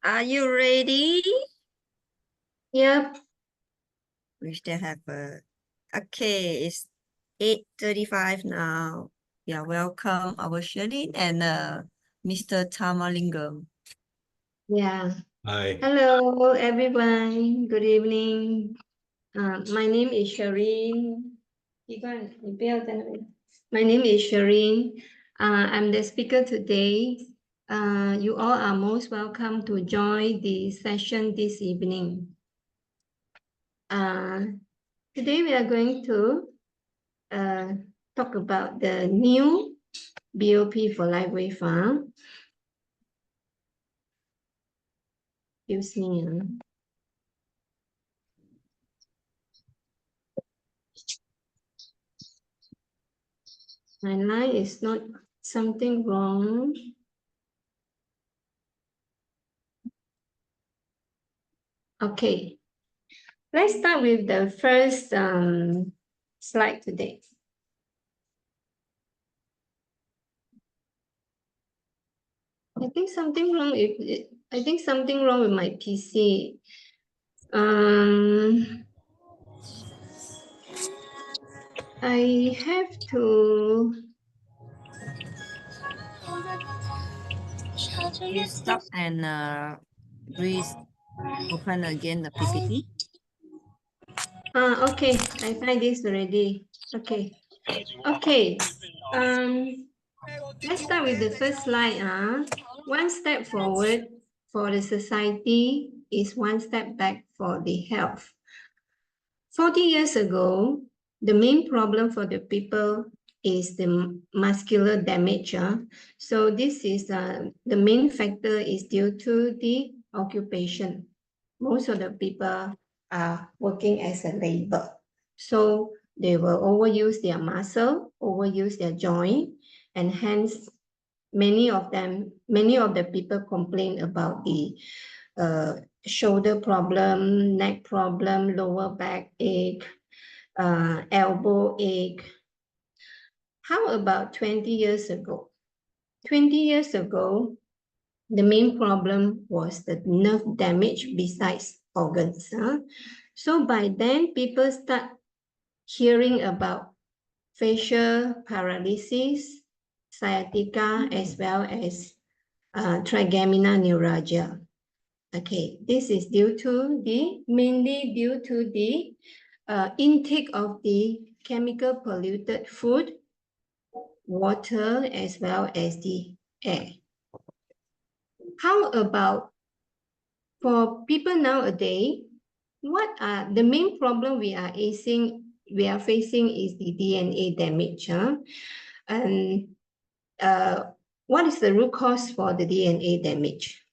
Are you ready? Yep. We still have okay, it's 8:35 now. Yeah, welcome our Shireen and Mr. Tamalingam. Yeah. Hi. Hello, everyone. Good evening. My name is Shireen. My name is Shireen. I'm the speaker today. You all are most welcome to join the session this evening. Today we are going to talk about the new BOP for Lifewave. Excuse me. My line is not something wrong. Okay, let's start with the first slide today. I think something wrong with my PC. I have to You stop and open again the PPT. okay, I find this already. Okay. Let's start with the first slide. One step forward for the society is one step back for the health. 40 years ago, the main problem for the people is the muscular damage. So this is the main factor is due to the occupation. Most of the people are working as a labor. So they will overuse their muscle, overuse their joint, and hence many of the people complain about the shoulder problem, neck problem, lower back ache, elbow ache. How about 20 years ago? 20 years ago, the main problem was the nerve damage besides organs. So by then, people start hearing about facial paralysis, sciatica, as well as trigeminal neuralgia. Okay, this is mainly due to the intake of the chemical polluted food, water, as well as the air. How about for people nowadays? What are the main problem we are facing is the DNA damage. And what is the root cause for the DNA damage?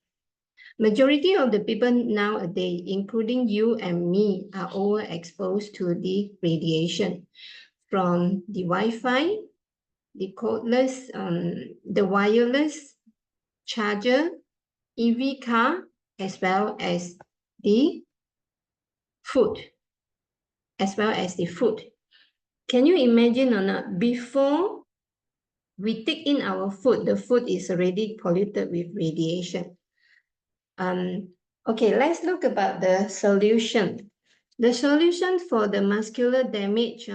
Majority of the people nowadays, including you and me, are overexposed to the radiation from the Wi-Fi, the cordless, the wireless charger, EV car, as well as the food. Can you imagine or not? Before we take in our food, the food is already polluted with radiation. Okay, let's look about the solution. The solution for the muscular damage.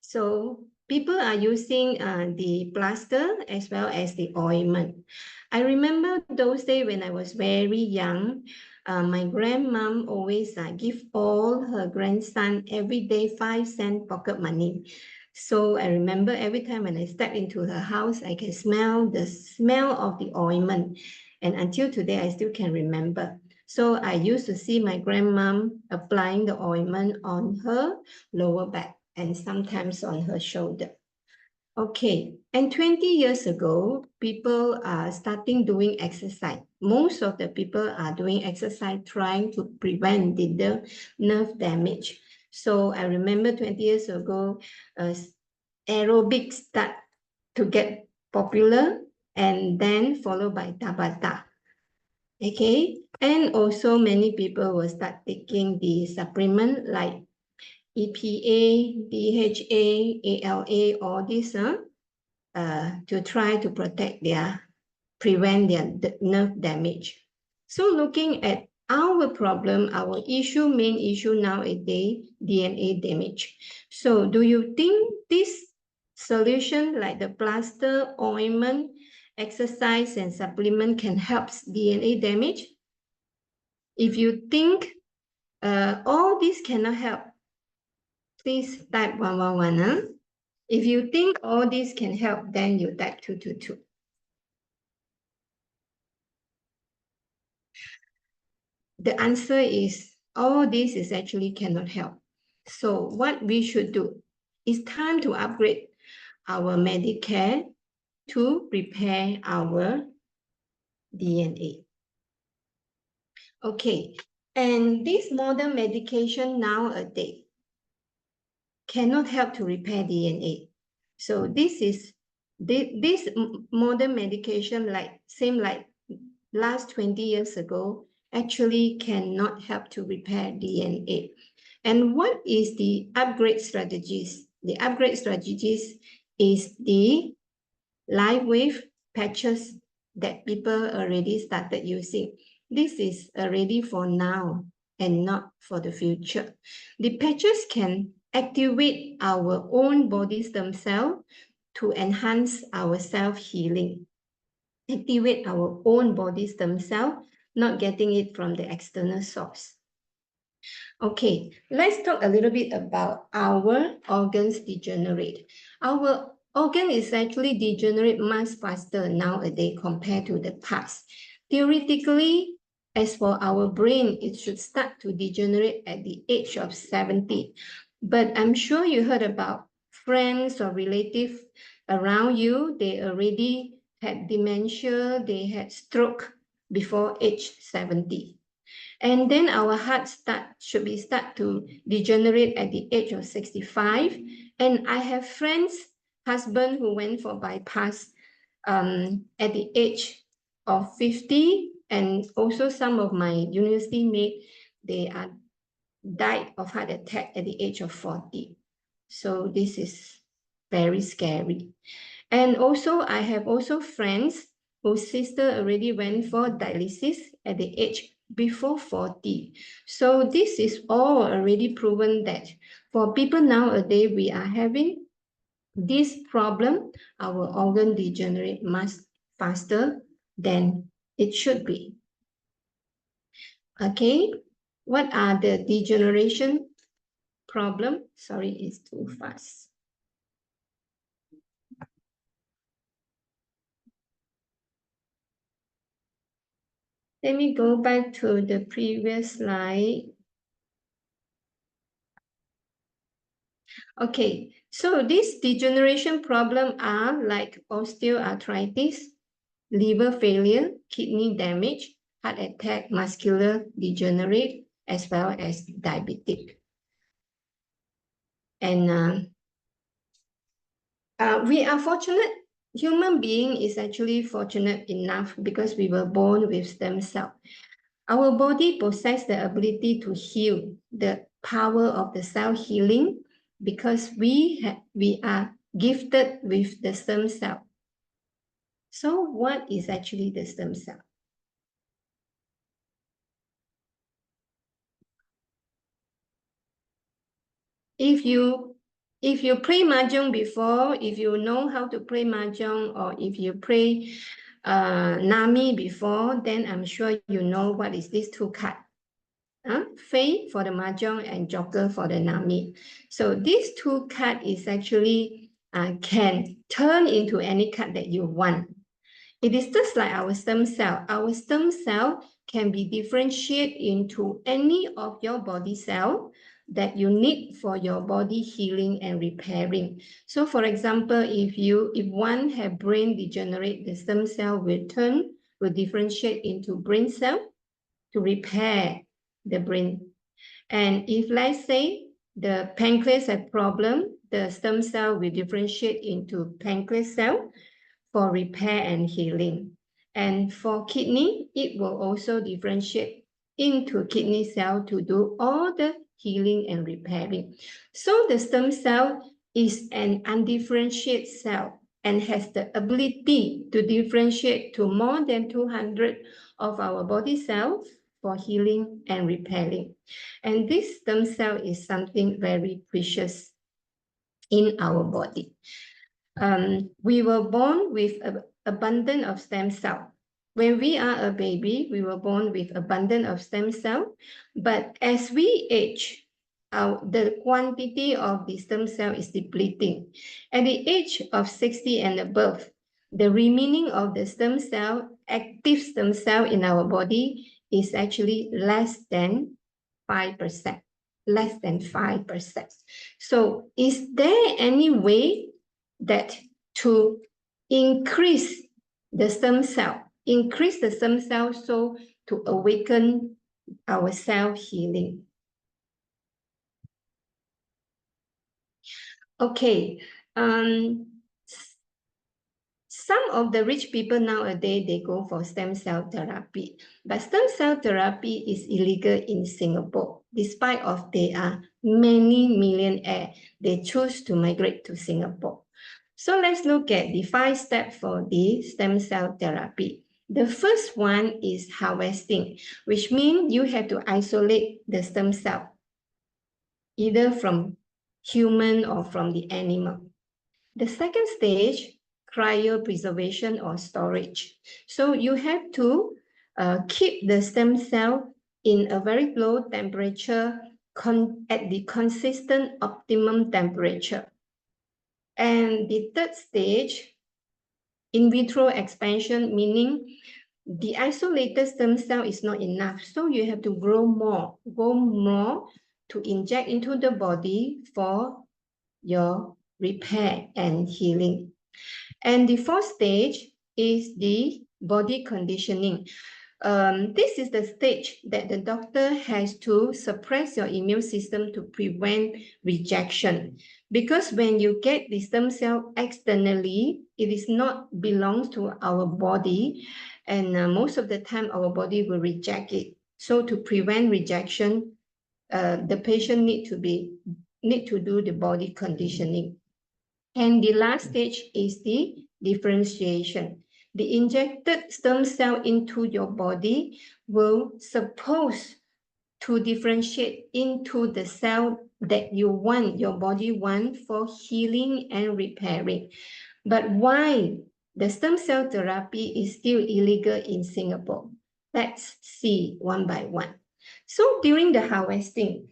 So people are using the plaster as well as the ointment. I remember those days when I was very young, my grandmom always give all her grandson every day 5-cent pocket money. So I remember every time when I step into her house, I can smell the smell of the ointment. And until today, I still can remember. So I used to see my grandmom applying the ointment on her lower back and sometimes on her shoulder. Okay, and 20 years ago, people are starting doing exercise. Most of the people are doing exercise trying to prevent the nerve damage. So I remember 20 years ago, aerobics start to get popular and then followed by Tabata. Okay, and also many people will start taking the supplement like EPA, DHA, ALA, all this. to try to prevent their nerve damage. So looking at our problem, our main issue nowadays, DNA damage. So do you think this solution like the plaster, ointment, exercise and supplement can help DNA damage? If you think all this cannot help, please type 111. Huh? If you think all this can help, then you type 222. The answer is all this is actually cannot help. So what we should do is time to upgrade our Medicare to repair our DNA. Okay, and this modern medication nowadays cannot help to repair DNA. So this modern medication same like last 20 years ago actually cannot help to repair DNA. And what is the upgrade strategies? The upgrade strategies is the Lifewave patches that people already started using. This is already for now and not for the future. The patches can activate our own body stem cell to enhance our self-healing. Activate our own body stem cell, not getting it from the external source. Okay, let's talk a little bit about our organs degenerate. Our organ is actually degenerate much faster nowadays compared to the past. Theoretically, as for our brain, it should start to degenerate at the age of 70. But I'm sure you heard about friends or relatives around you, they already had dementia, they had stroke before age 70. And then our heart should start to degenerate at the age of 65. And I have friends, husband who went for bypass at the age of 50. And also some of my university mates, they died of heart attack at the age of 40. So this is very scary. And also I have also friends whose sister already went for dialysis at the age before 40. So this is all already proven that for people nowadays, we are having this problem, our organ degenerate much faster than it should be. Okay, what are the degeneration problem? Sorry, it's too fast. Let me go back to the previous slide. Okay, so these degeneration problems are like osteoarthritis, liver failure, kidney damage, heart attack, muscular degenerate, as well as diabetic. And we are fortunate. Human being is actually fortunate enough because we were born with stem cell. Our body possesses the ability to heal, the power of the cell healing, because we are gifted with the stem cell. So what is actually the stem cell? If you play mahjong before, if you know how to play mahjong, or if you play Nami before, then I'm sure you know what is these two cards. Fei for the mahjong and joker for the Nami. So these two cards is actually can turn into any card that you want. It is just like our stem cell. Our stem cell can be differentiated into any of your body cell that you need for your body healing and repairing. So for example, if one have brain degenerate, the stem cell will differentiate into brain cell to repair the brain. And if let's say the pancreas have problem, the stem cell will differentiate into pancreas cell for repair and healing. And for kidney, it will also differentiate into kidney cell to do all the healing and repairing. So the stem cell is an undifferentiated cell. and has the ability to differentiate to more than 200 of our body cells for healing and repairing. And this stem cell is something very precious in our body. We were born with an abundance of stem cell. When we are a baby, we were born with abundance of stem cell, but as we age, the quantity of the stem cell is depleting. At the age of 60 and above, the remaining of the stem cell, active stem cell in our body is actually less than 5%. Less than 5%. So is there any way that to increase the stem cell so to awaken our cell healing? Okay, some of the rich people nowadays, they go for stem cell therapy, but stem cell therapy is illegal in Singapore. Despite of there are many millionaires, they choose to migrate to Singapore. So let's look at the 5 steps for the stem cell therapy. The first one is harvesting, which means you have to isolate the stem cell, either from human or from the animal. The second stage, cryopreservation or storage. So you have to keep the stem cell in a very low temperature at the consistent optimum temperature. And the third stage, in vitro expansion, meaning the isolated stem cell is not enough. So you have to grow more to inject into the body for your repair and healing. And the fourth stage is the body conditioning. This is the stage that the doctor has to suppress your immune system to prevent rejection. Because when you get the stem cell externally, it is not belongs to our body, and most of the time our body will reject it. So to prevent rejection, the patient need to do the body conditioning. And the last stage is the differentiation. The injected stem cell into your body will suppose to differentiate into the cell that you want, your body wants for healing and repairing. But why the stem cell therapy is still illegal in Singapore? Let's see one by one. So during the harvesting,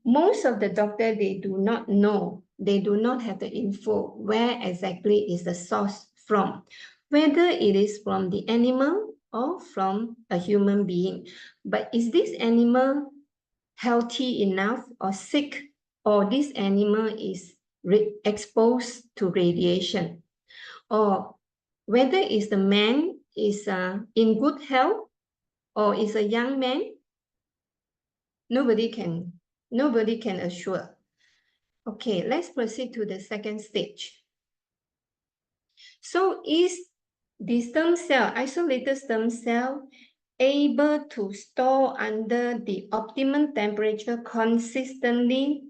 most of the doctors, they do not know, they do not have the info where exactly is the source from, whether it is from the animal or from a human being. But is this animal healthy enough or sick, or this animal is exposed to radiation, or whether is the man is in good health or is a young man? Nobody can assure. Okay, let's proceed to the second stage. So is the stem cell, isolated stem cell, able to store under the optimum temperature consistently?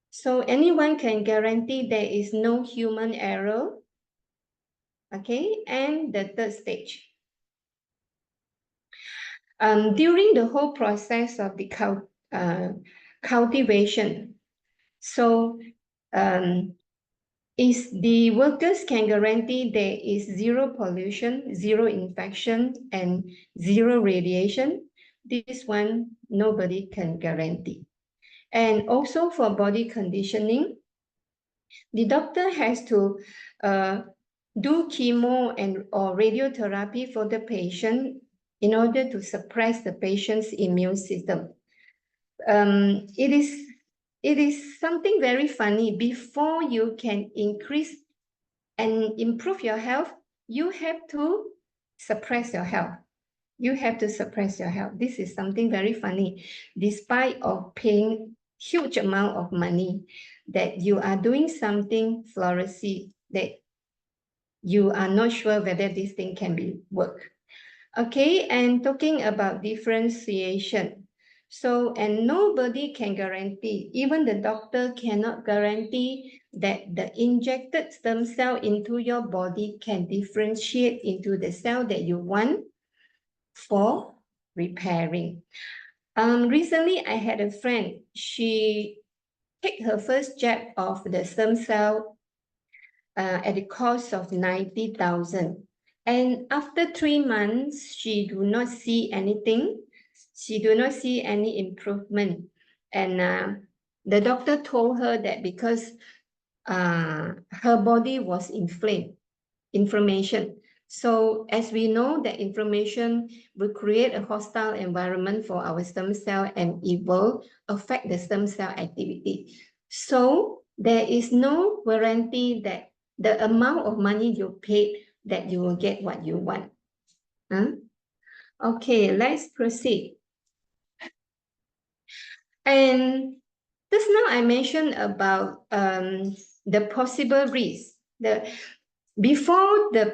So anyone can guarantee there is no human error. Okay, and the third stage. During the whole process of the cultivation, so is the workers can guarantee there is zero pollution, zero infection, and zero radiation? This one, nobody can guarantee. And also for body conditioning, the doctor has to do chemo or radiotherapy for the patient in order to suppress the patient's immune system. It is something very funny. Before you can increase and improve your health, you have to suppress your health. You have to suppress your health. This is something very funny. Despite of paying huge amount of money, that you are doing something flourishing, that you are not sure whether this thing can be work. Okay, and talking about differentiation. So, and nobody can guarantee, even the doctor cannot guarantee that the injected stem cell into your body can differentiate into the cell that you want for repairing. Recently, I had a friend, she took her first jab of the stem cell at the cost of 90,000. And after 3 months, she do not see anything. She do not see any improvement. And the doctor told her that because her body was inflammation. So as we know that inflammation will create a hostile environment for our stem cell and it will affect the stem cell activity. So there is no guarantee that the amount of money you paid that you will get what you want. Okay, let's proceed. And just now I mentioned about the possible risk. Before the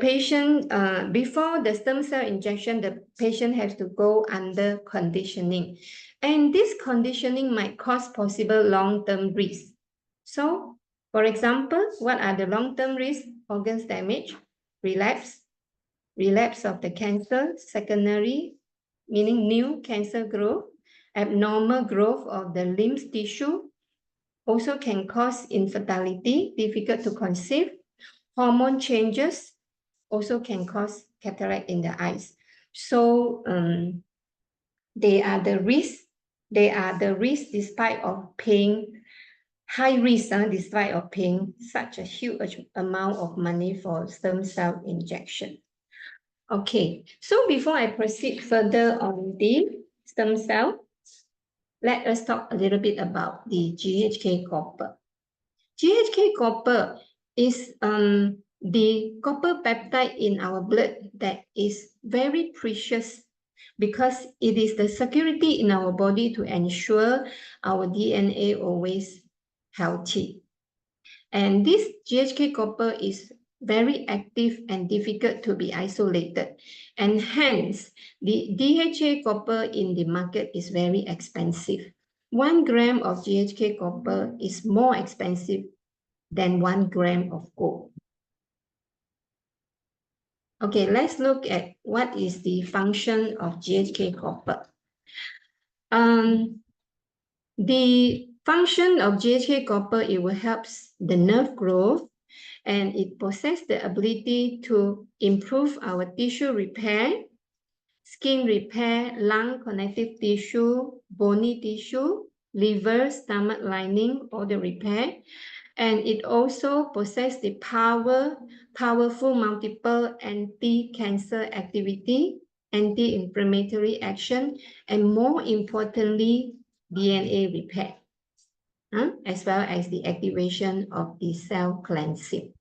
stem cell injection, the patient has to go under conditioning. And this conditioning might cause possible long-term risk. So, for example, what are the long-term risks? Organs damage, relapse of the cancer, secondary, meaning new cancer growth, abnormal growth of the lymph tissue, also can cause infertility, difficult to conceive. Hormone changes also can cause cataract in the eyes. So they are the risk. They are the risk despite of paying high risk, despite of paying such a huge amount of money for stem cell injection. Okay, so before I proceed further on the stem cell, let us talk a little bit about the GHK copper. GHK copper is the copper peptide in our blood that is very precious because it is the security in our body to ensure our DNA always healthy. And this GHK copper is very active and difficult to be isolated. And hence, the DHA copper in the market is very expensive. 1 gram of GHK copper is more expensive than 1 gram of gold. Okay, let's look at what is the function of GHK copper. The function of GHK copper, it will help the nerve growth and it possesses the ability to improve our tissue repair, skin repair, lung connective tissue, bony tissue, liver, stomach lining, all the repair. And it also possesses the powerful multiple anti-cancer activity, anti-inflammatory action, and more importantly, DNA repair, as well as the activation of the cell cleansing.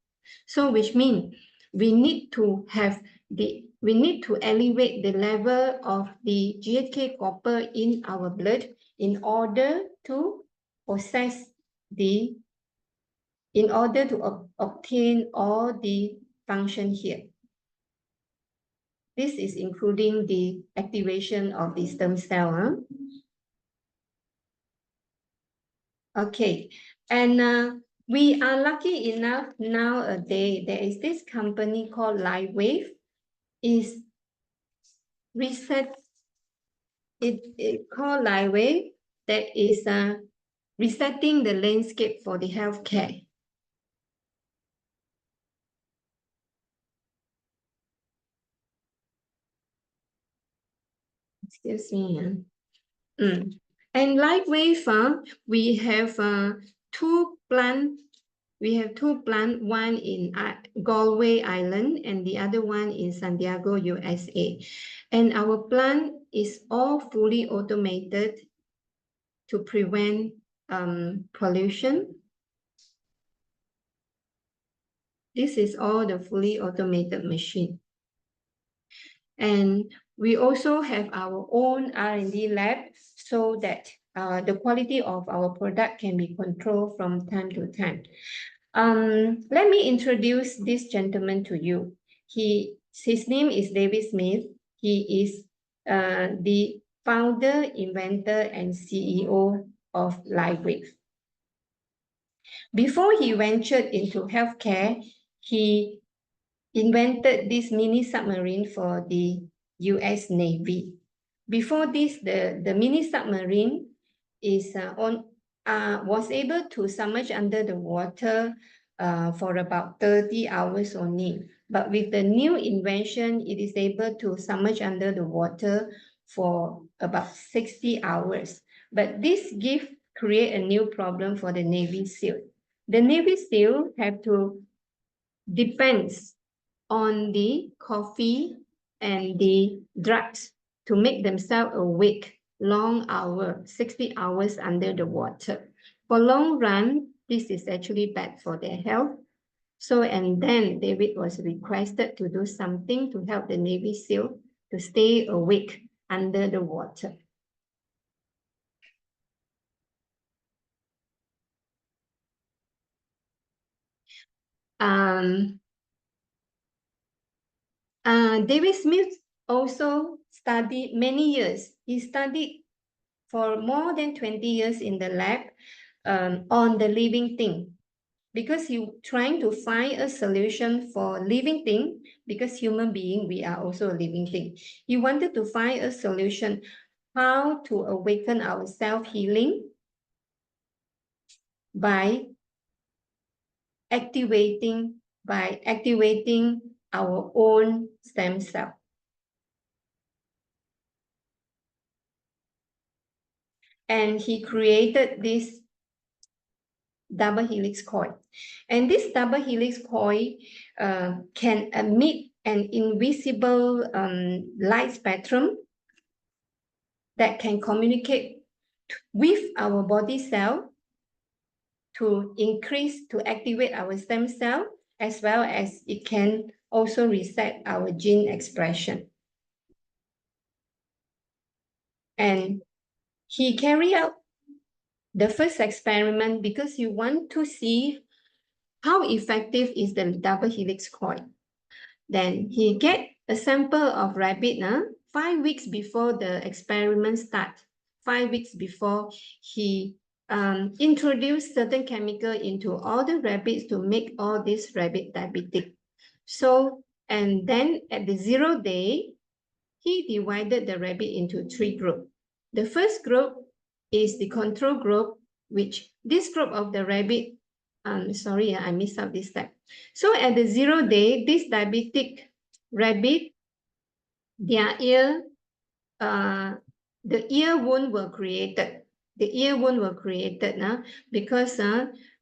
So which means we need to elevate the level of the GHK copper in our blood in order to obtain all the function here. This is including the activation of the stem cell. Okay, and we are lucky enough nowadays, there is this company called Lifewave. It called Lifewave that is resetting the landscape for the healthcare. Excuse me. And Lifewave, we have two plants. We have 2 plants, one in Galway Island and the other one in Santiago, USA. And our plant is all fully automated to prevent pollution. This is all the fully automated machine. And we also have our own R&D lab so that the quality of our product can be controlled from time to time. Let me introduce this gentleman to you. His name is David Smith. He is the founder, inventor, and CEO of Lifewave. Before he ventured into healthcare, he invented this mini submarine for the US Navy. Before this, the mini submarine was able to submerge under the water for about 30 hours only. But with the new invention, it is able to submerge under the water for about 60 hours. But this create a new problem for the Navy SEAL. The Navy SEAL have to depends on the coffee and the drugs to make themselves awake long hour, 60 hours under the water. For long run, this is actually bad for their health. So, and then David was requested to do something to help the Navy SEAL to stay awake under the water. David Smith also studied many years. He studied for more than 20 years in the lab on the living thing, because he trying to find a solution for living thing, because human being, we are also a living thing. He wanted to find a solution how to awaken our self-healing by activating our own stem cell. And he created this double helix coil. And this double helix coil can emit an invisible light spectrum that can communicate with our body cell to activate our stem cell, as well as it can also reset our gene expression. And he carried out the first experiment because he want to see how effective is the double helix coil. Then he get a sample of rabbit 5 weeks before the experiment start. 5 weeks before, he introduced certain chemical into all the rabbits to make all these rabbit diabetic. So, and then at the 0 day, he divided the rabbit into 3 groups. The first group is the control group, which this group of the rabbit, sorry, I missed out this step. So at the 0 day, this diabetic rabbit, their ear, the ear wound were created. The ear wound were created because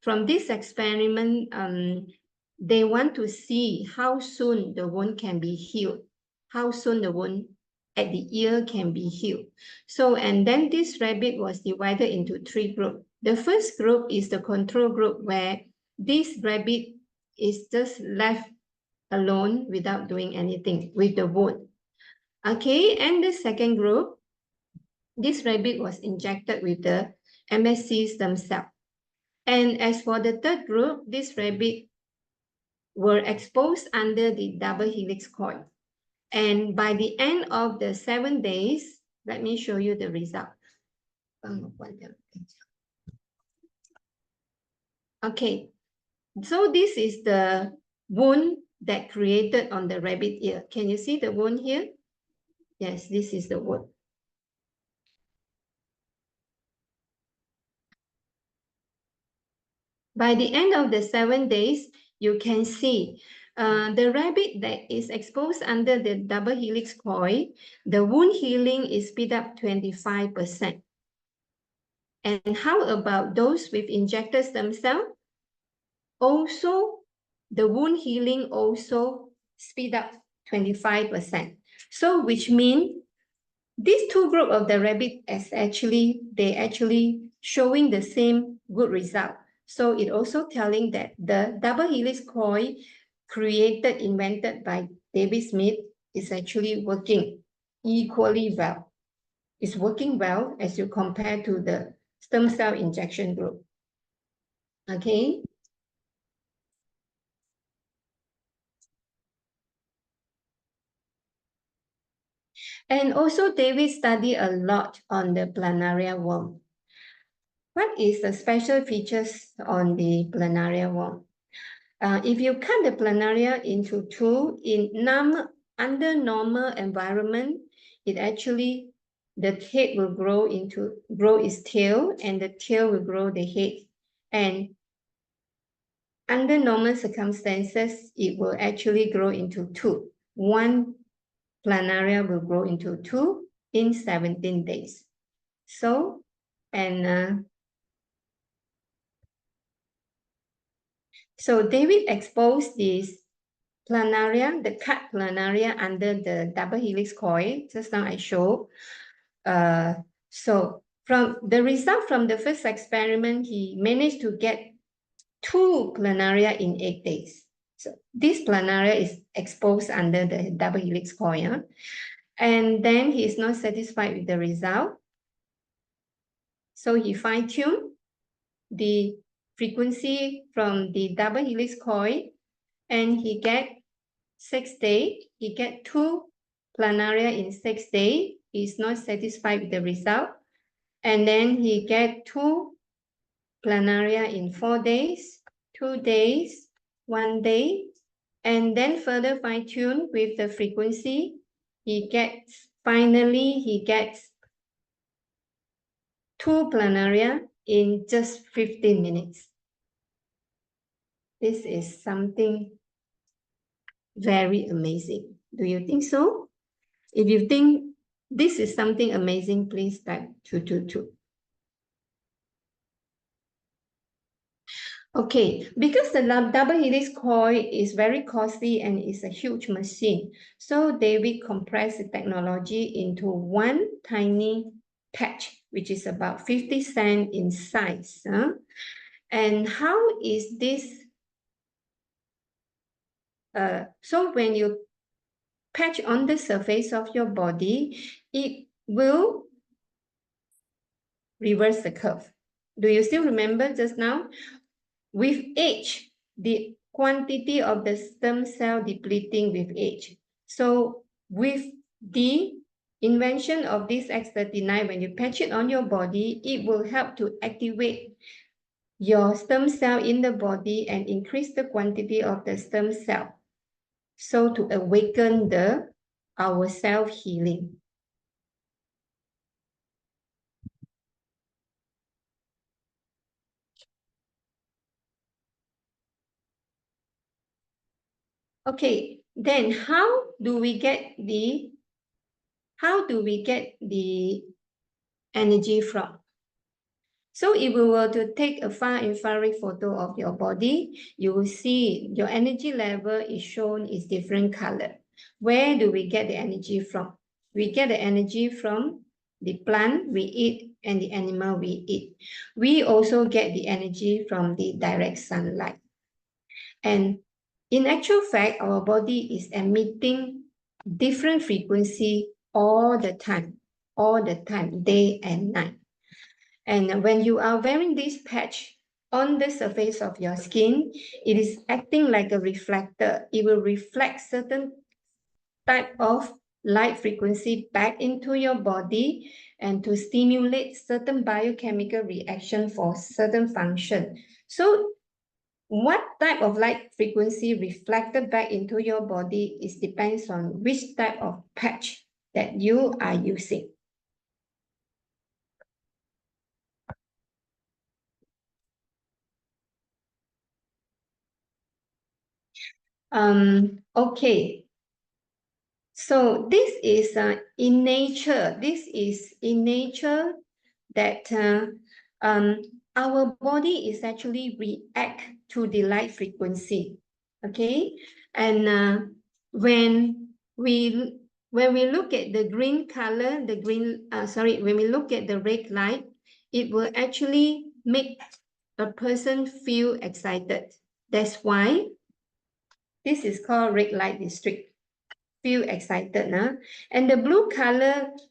from this experiment, they want to see how soon the wound can be healed, how soon the wound at the ear can be healed. So, and then this rabbit was divided into 3 groups. The first group is the control group, where this rabbit is just left alone without doing anything with the wound. Okay, and the second group, this rabbit was injected with the MSC stem cell. And as for the third group, this rabbit were exposed under the double helix coil. And by the end of the 7 days, let me show you the result. Okay, so this is the wound that created on the rabbit ear. Can you see the wound here? Yes, this is the wound. By the end of the 7 days, you can see the rabbit that is exposed under the double helix coil, the wound healing is speed up 25%. And how about those with injected stem cell? Also, the wound healing also speed up 25%. So which means these 2 groups of the rabbit they actually showing the same good result. So it also telling that the double helix coil invented by David Smith is actually working equally well. It's working well as you compare to the stem cell injection group. Okay. And also David studied a lot on the planaria worm. What is the special features on the planaria worm? If you cut the planaria into two under normal environment, it actually, the head will grow its tail, and the tail will grow the head. And under normal circumstances, it will actually grow into two. One planaria will grow into two in 17 days. So, so David exposed this planaria, the cut planaria under the double helix coil, just now I showed. So from the result from the first experiment, he managed to get 2 planaria in 8 days. So this planaria is exposed under the double helix coil. And then he is not satisfied with the result. So he fine-tuned the frequency from the double helix coil, and he get 6 days. He get 2 planaria in 6 days. He's not satisfied with the result. And then he get 2 planaria in 4 days, 2 days, 1 day. And then further fine-tune with the frequency. Finally, he gets 2 planaria in just 15 minutes. This is something very amazing. Do you think so? If you think this is something amazing, please type 222. Okay, because the double helix coil is very costly and is a huge machine, so David compressed the technology into one tiny patch, which is about 50 cents in size. And how is this? So when you patch on the surface of your body, it will reverse the curve. Do you still remember just now? With age, the quantity of the stem cell depleting with age. So with the invention of this X39, when you patch it on your body, it will help to activate your stem cell in the body and increase the quantity of the stem cell. So to awaken our self-healing. Okay, then how do we get the energy from? So if we were to take a far infrared photo of your body, you will see your energy level is shown is different color. Where do we get the energy from? We get the energy from the plant we eat and the animal we eat. We also get the energy from the direct sunlight. And in actual fact, our body is emitting different frequency all the time, day and night. And when you are wearing this patch on the surface of your skin, it is acting like a reflector. It will reflect certain type of light frequency back into your body and to stimulate certain biochemical reaction for certain function. So what type of light frequency reflected back into your body depends on which type of patch that you are using. Okay. So this is in nature. This is in nature that our body is actually react to the light frequency. Okay, and when we look at the green color, when we look at the red light, it will actually make a person feel excited. That's why this is called red light district. Feel excited, and the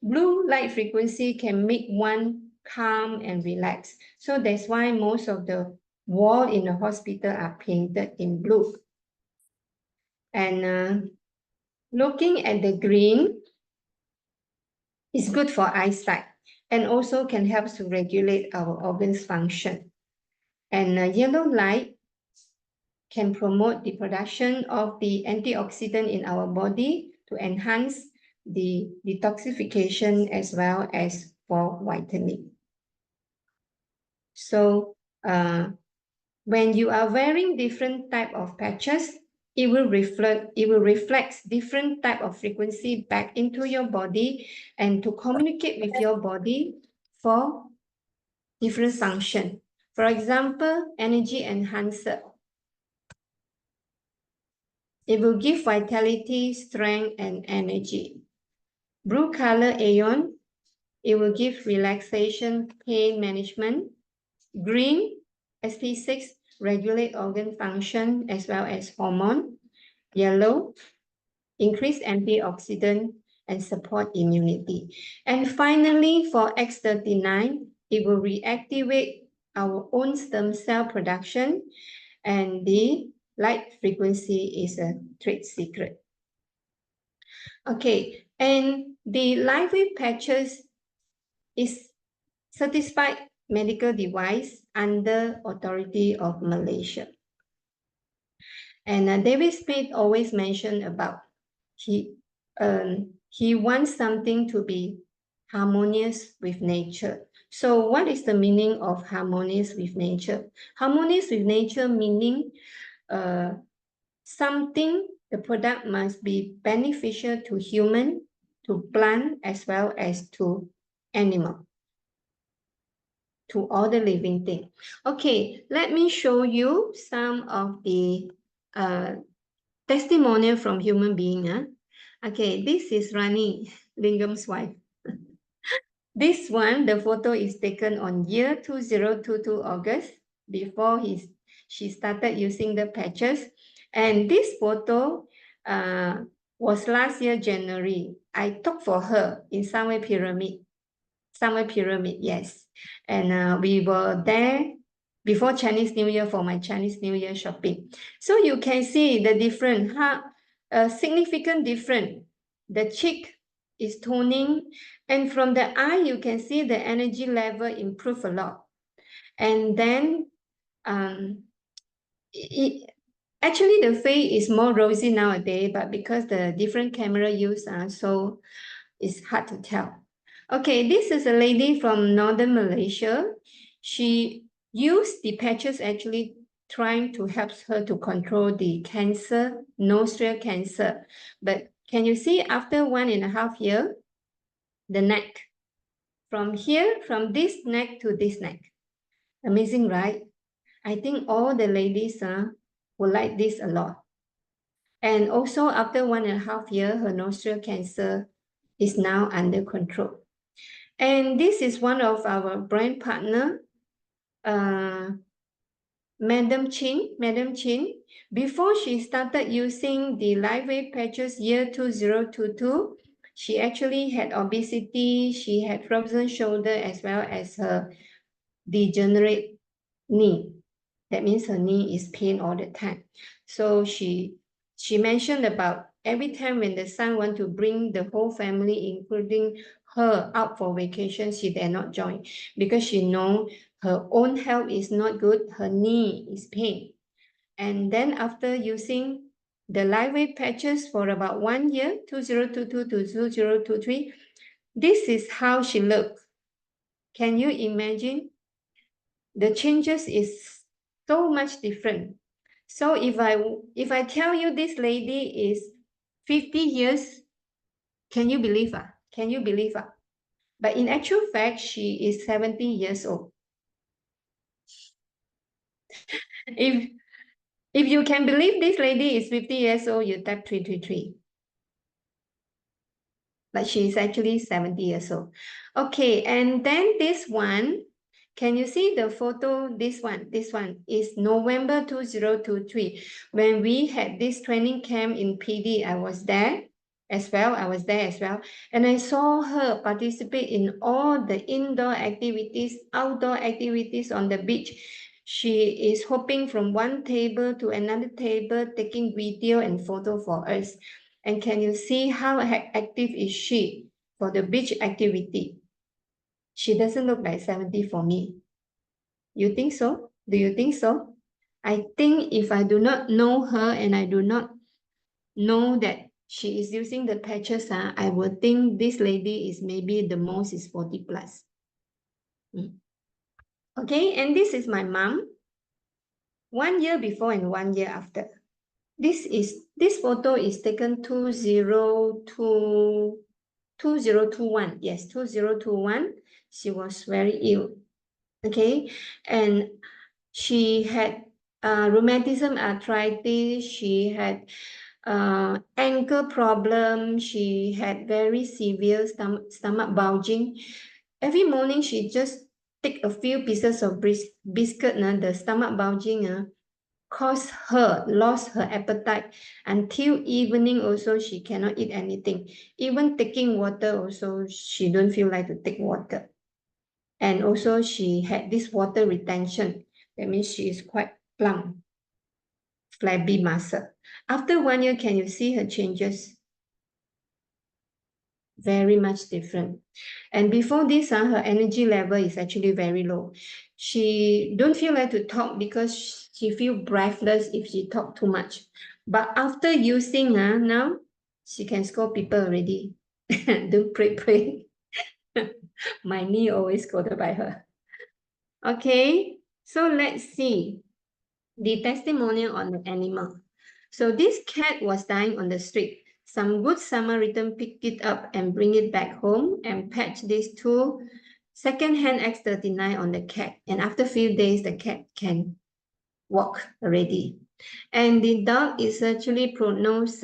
blue light frequency can make one calm and relax. So that's why most of the wall in the hospital are painted in blue. And looking at the green, It's good for eyesight and also can help to regulate our organs function. And yellow light can promote the production of the antioxidant in our body to enhance the detoxification as well as for whitening. So when you are wearing different type of patches, it will reflect different type of frequency back into your body and to communicate with your body for different function. For example, energy enhancer. It will give vitality, strength, and energy. Blue color Aeon, it will give relaxation, pain management. Green, SP6, regulate organ function as well as hormone. Yellow, increase antioxidant and support immunity. And finally, for X39, it will reactivate our own stem cell production, and the light frequency is a trade secret. Okay, and the Lifewave patches is certified medical device under authority of Malaysia. And David Smith always mentioned about he wants something to be harmonious with nature. So what is the meaning of harmonious with nature? Harmonious with nature meaning something, the product must be beneficial to human, to plant, as well as to animal, to all the living thing. Okay, let me show you some of the testimonial from human being. Okay, this is Rani Lingam's wife. This one, the photo is taken on year 2022 August, before she started using the patches. And this photo was last year January. I took for her in Sunway Pyramid. Sunway Pyramid, yes. And we were there before Chinese New Year for my Chinese New Year shopping. So you can see the difference, significant difference. The cheek is toning, and from the eye, you can see the energy level improve a lot. And then actually the face is more rosy nowadays, but because the different camera used, so it's hard to tell. Okay, this is a lady from northern Malaysia. She used the patches actually trying to help her to control the cancer, nostril cancer. But can you see after 1.5 years, the neck, from here, from this neck to this neck. Amazing, right? I think all the ladies will like this a lot. And also after 1.5 years, her nostril cancer is now under control. And this is one of our brand partner, Madam Chin. Before she started using the Lifewave patches year 2022, she actually had obesity, she had frozen shoulder as well as her degenerate knee. That means her knee is pain all the time. So she mentioned about every time when the son want to bring the whole family, including her, out for vacation, she dare not join because she know her own health is not good, her knee is pain. And then after using the Lifewave patches for about 1 year, 2022 to 2023, this is how she looked. Can you imagine? The changes is so much different. So if I tell you this lady is 50 years, can you believe her? Can you believe her? But in actual fact, she is 70 years old. If you can believe this lady is 50 years old, you type 333. But she is actually 70 years old. Okay, and then this one, can you see the photo? This one is November 2023. When we had this training camp in PD, I was there as well. And I saw her participate in all the indoor activities, outdoor activities on the beach. She is hopping from one table to another table, taking video and photo for us. And can you see how active is she? for the beach activity. She doesn't look like 70 for me. You think so? Do you think so? I think if I do not know her and I do not know that she is using the patches, I would think this lady is maybe the most is 40 plus. Okay, and this is my mom. 1 year before and 1 year after. This photo is taken 2021. Yes, 2021. She was very ill. Okay, and she had rheumatism, arthritis. She had ankle problem. She had very severe stomach bulging. Every morning she just take a few pieces of biscuit. The stomach bulging lost her appetite until evening. Also, she cannot eat anything. Even taking water, also she don't feel like to take water. And also she had this water retention. That means she is quite plump, flabby muscle. After 1 year, can you see her changes? Very much different. And before this, her energy level is actually very low. She don't feel like to talk because she feel breathless if she talk too much. But after using, now she can scold people already. Don't pray. My knee always scolded by her. Okay, so let's see the testimonial on the animal. So this cat was dying on the street. Some good Samaritan picked it up and bring it back home and patch this to second-hand X39 on the cat. And after a few days, the cat can walk already. And the dog is actually pronounced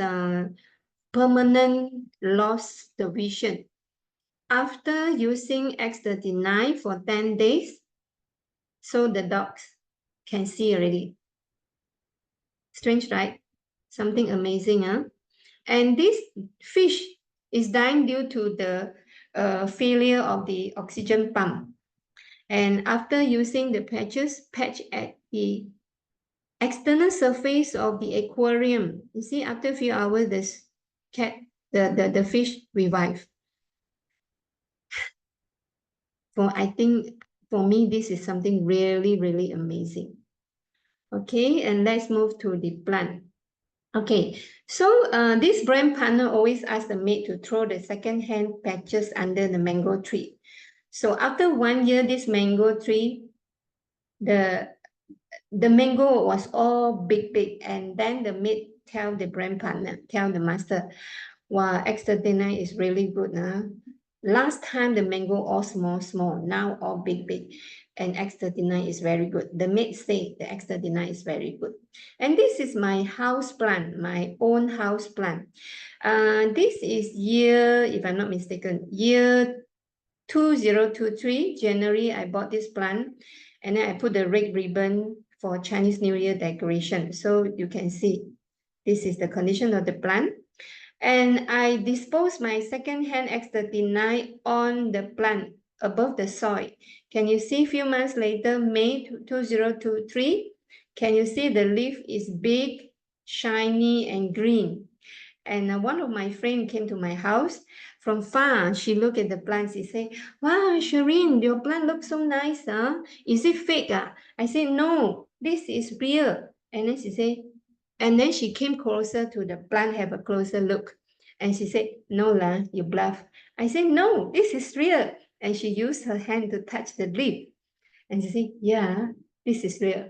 permanent loss the vision. After using X39 for 10 days, so the dogs can see already. Strange, right? Something amazing, huh? And this fish is dying due to the failure of the oxygen pump. And after using the patch at the external surface of the aquarium, you see, after a few hours, this cat, the fish revive. I think for me, this is something really, really amazing. Okay, and let's move to the plant. Okay, so this brand partner always asks the maid to throw the second-hand patches under the mango tree. So after 1 year, this mango tree, the mango was all big, and then the maid tell the brand partner, tell the master, wow, X39 is really good. Last time the mango all small, now all big. And X39 is very good. The maid say the X39 is very good. And this is my house plant, my own house plant. This is year, if I'm not mistaken, year 2023, January, I bought this plant. And then I put the red ribbon for Chinese New Year decoration. So you can see, this is the condition of the plant. And I disposed my second-hand X39 on the plant above the soil. Can you see a few months later, May 2023? Can you see the leaf is big, shiny, and green? And one of my friends came to my house. From far, she looked at the plants. She said, wow, Shireen, your plant looks so nice. Is it fake? I said, no, this is real. And then she said, and then she came closer to the plant, have a closer look. And she said, no, you bluff. I said, no, this is real. And she used her hand to touch the leaf. And she said, yeah, this is real.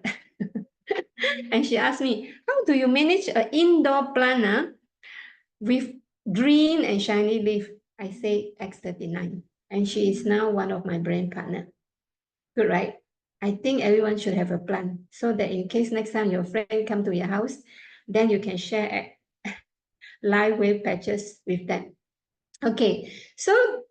And she asked me, how do you manage an indoor plant with green and shiny leaf? I say X39. And she is now one of my brand partner. Good, right? I think everyone should have a plant so that in case next time your friend come to your house, then you can share Lifewave patches with them. Okay, so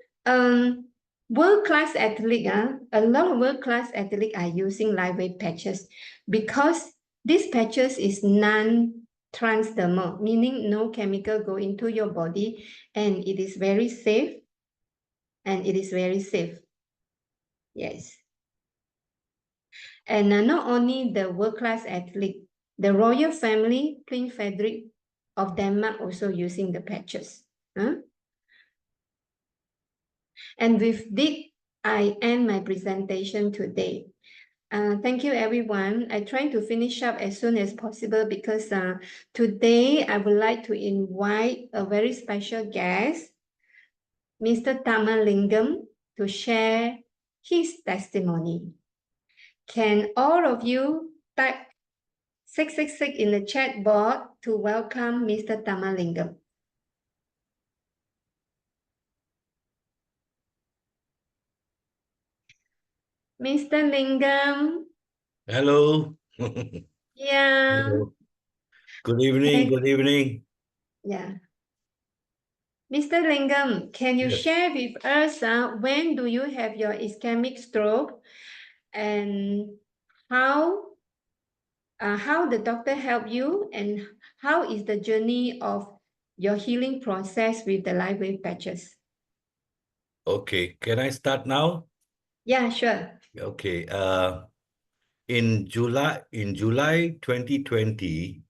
world-class athlete, a lot of world-class athletes are using Lifewave patches because these patches is non-transdermal, meaning no chemical go into your body, and it is very safe. Yes. And not only the world-class athlete, the royal family, Prince Frederick of Denmark, also using the patches. And with this, I end my presentation today. Thank you, everyone. I try to finish up as soon as possible because today I would like to invite a very special guest, Mr. Tamalingam, to share his testimony. Can all of you type 666 in the chat board to welcome Mr. Tamalingam? Mr. Lingam. Hello. Yeah. Hello. Good evening. Good evening. Yeah. Mr. Lingam, can you Yes. share with us when do you have your ischemic stroke and how the doctor helped you and how is the journey of your healing process with the Lifewave patches? Okay. Can I start now? Yeah, sure. Okay. In July 2020,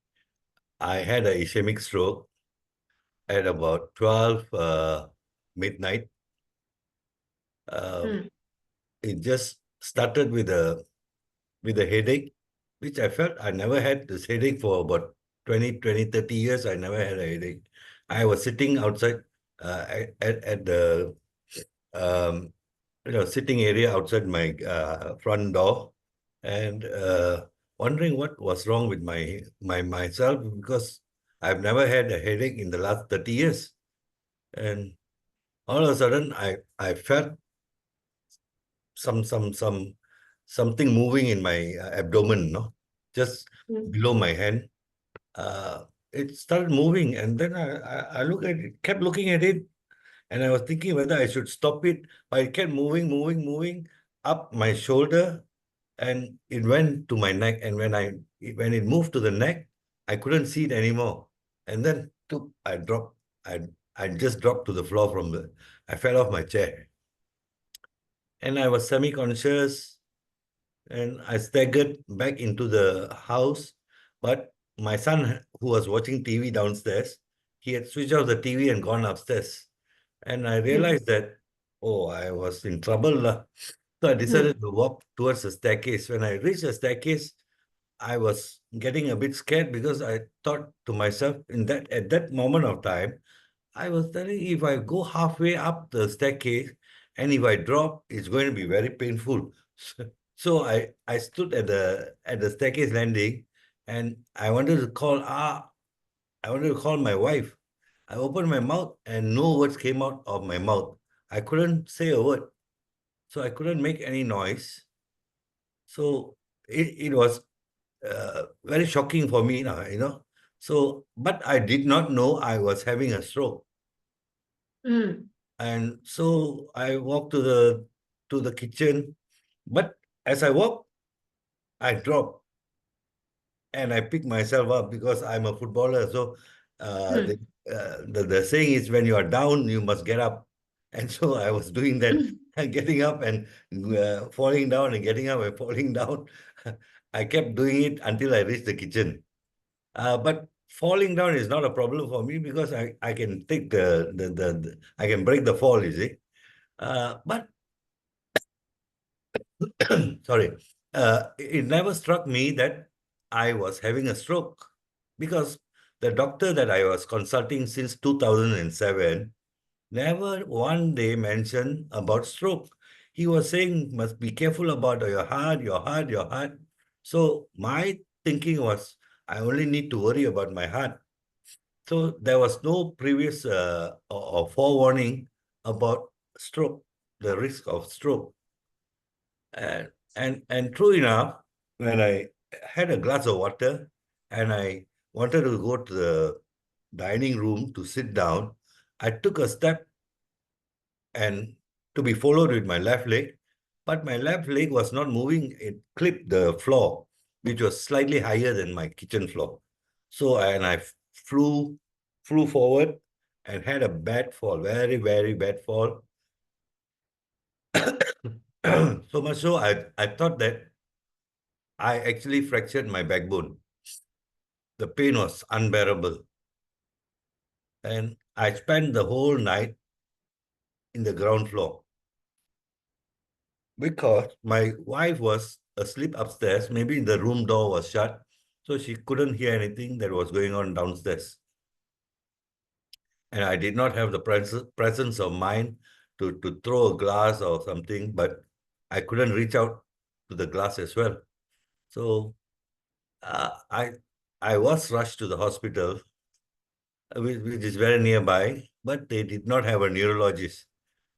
I had an ischemic stroke at about 12 midnight. It just started with a headache, which I felt I never had this headache for about 30 years. I never had a headache. I was sitting outside at the um, sitting area outside my front door, and wondering what was wrong with myself, because I've never had a headache in the last 30 years. And all of a sudden, I felt something moving in my abdomen, no, just below my hand. It started moving, and then I look at it, kept looking at it, and I was thinking whether I should stop it, but it kept moving up my shoulder, and it went to my neck. And when it moved to the neck, I couldn't see it anymore. And then I dropped. I just dropped to the floor I fell off my chair, and I was semi-conscious, and I staggered back into the house. But my son, who was watching TV downstairs, he had switched off the TV and gone upstairs. And I realized that, oh, I was in trouble, lah. So I decided to walk towards the staircase. When I reached the staircase, I was getting a bit scared, because I thought to myself, at that moment of time, I was telling, if I go halfway up the staircase and if I drop, it's going to be very painful. So I stood at the staircase landing, and I wanted to call my wife. I opened my mouth and no words came out of my mouth. I couldn't say a word. So I couldn't make any noise. So it was very shocking for me now. So, but I did not know I was having a stroke. And so I walked to the kitchen, but as I walked, I dropped, and I picked myself up, because I'm a footballer. So the saying is, when you are down, you must get up. And so I was doing that, getting up and falling down, and getting up and falling down. I kept doing it until I reached the kitchen. But falling down is not a problem for me, because I can take I can break the fall, you see. But sorry, it never struck me that I was having a stroke, because the doctor that I was consulting since 2007 never one day mentioned about stroke. He was saying, must be careful about your heart, your heart, your heart. So my thinking was, I only need to worry about my heart. So there was no previous or forewarning about stroke, the risk of stroke. And true enough, when I had a glass of water and I wanted to go to the dining room to sit down, I took a step and to be followed with my left leg, but my left leg was not moving. It clipped the floor, which was slightly higher than my kitchen floor. So, and I flew forward and had a bad fall, very, very bad fall. So much so, I thought that I actually fractured my backbone. The pain was unbearable. And I spent the whole night in the ground floor because my wife was asleep upstairs. Maybe the room door was shut, so she couldn't hear anything that was going on downstairs. And I did not have the presence of mind to throw a glass or something, but I couldn't reach out to the glass as well. So uh, I I was rushed to the hospital, which is very nearby, but they did not have a neurologist.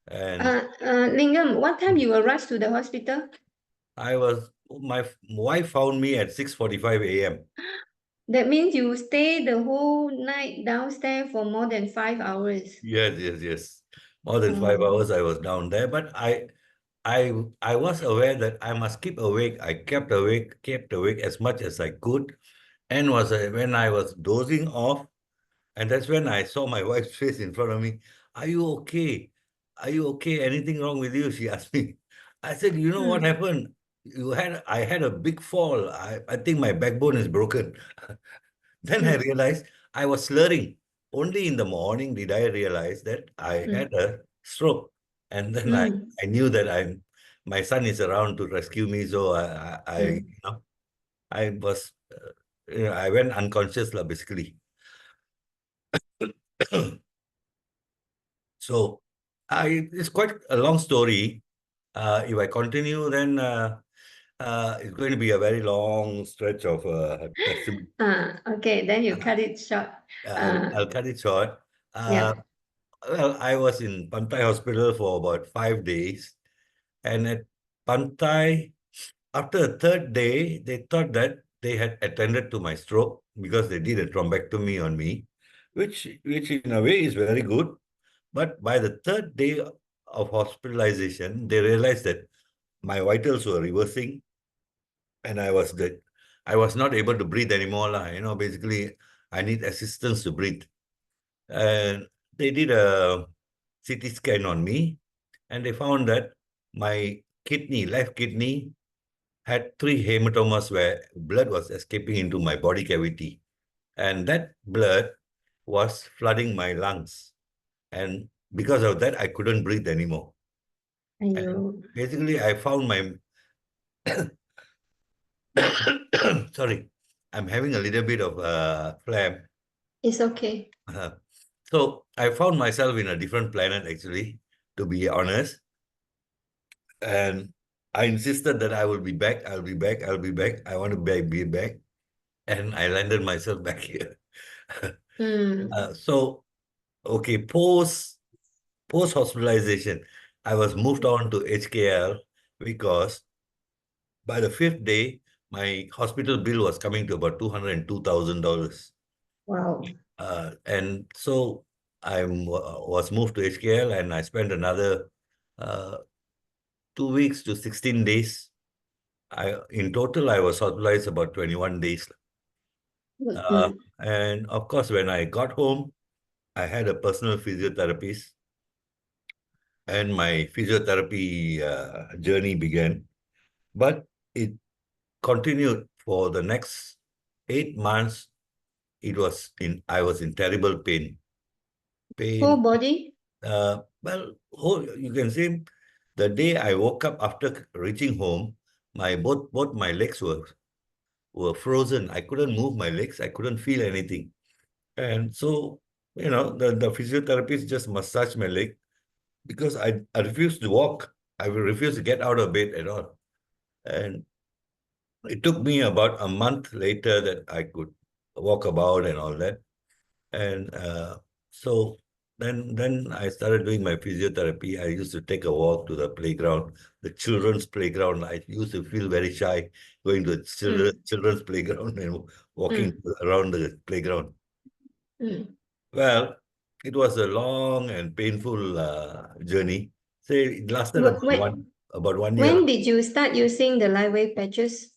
And Lingam, what time you were rushed to the hospital? my wife found me at 6:45 a.m. That means you stay the whole night downstairs for more than 5 hours. Yes. More than 5 hours I was down there, but I was aware that I must keep awake. I kept awake as much as I could, and when I was dozing off, and that's when I saw my wife's face in front of me. Are you okay? Are you okay? Anything wrong with you? She asked me. I said, you know what happened? I had a big fall. I think my backbone is broken. Then I realized I was slurring. Only in the morning did I realize that I had a stroke. And then I knew that my son is around to rescue me. So I was, I went unconscious, basically. So it's quite a long story. If I continue, then it's going to be a very long stretch of testimony. Okay, then you cut it short. I'll cut it short. Yeah. Well, I was in Pantai Hospital for about 5 days. And at Pantai, after the third day, they thought that they had attended to my stroke because they did a thrombectomy on me, which in a way is very good. But by the third day of hospitalization, they realized that my vitals were reversing and I was dead. I was not able to breathe anymore. Basically, I need assistance to breathe. And they did a CT scan on me and they found that my left kidney, had 3 hematomas where blood was escaping into my body cavity. And that blood was flooding my lungs. And because of that, I couldn't breathe anymore. And basically, I found my sorry, I'm having a little bit of phlegm. It's okay. So I found myself in a different planet, actually, to be honest. And I insisted that I will be back. I'll be back. I'll be back. I want to be back. And I landed myself back here. So, okay, post hospitalization, I was moved on to HKL because by the 5th day, my hospital bill was coming to about $202,000. Wow. And so I was moved to HKL and I spent another 2 weeks to 16 days. In total, I was hospitalized about 21 days. And of course, when I got home, I had a personal physiotherapist and my physiotherapy journey began. But it continued for the next 8 months. I was in terrible pain. Whole body? Well, you can say the day I woke up after reaching home, both my legs were frozen. I couldn't move my legs. I couldn't feel anything. And so, the physiotherapist just massaged my leg because I refused to walk. I refused to get out of bed at all. And it took me about a month later that I could walk about and all that. And so then I started doing my physiotherapy. I used to take a walk to the playground, the children's playground. I used to feel very shy going to the children's playground and walking around the playground. Well, it was a long and painful journey. Say it lasted about 1 year. When did you start using the Lifewave patches?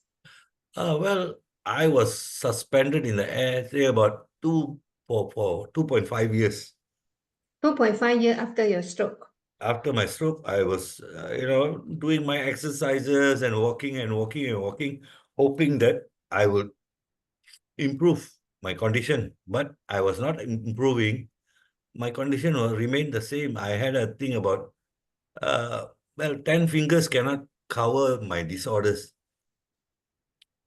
Well, I was suspended in the air, say about for 2.5 years. 2.5 years after your stroke. After my stroke, I was, doing my exercises and walking, hoping that I would improve my condition. But I was not improving. my condition will remain the same. I had a thing about, well, 10 fingers cannot cover my disorders.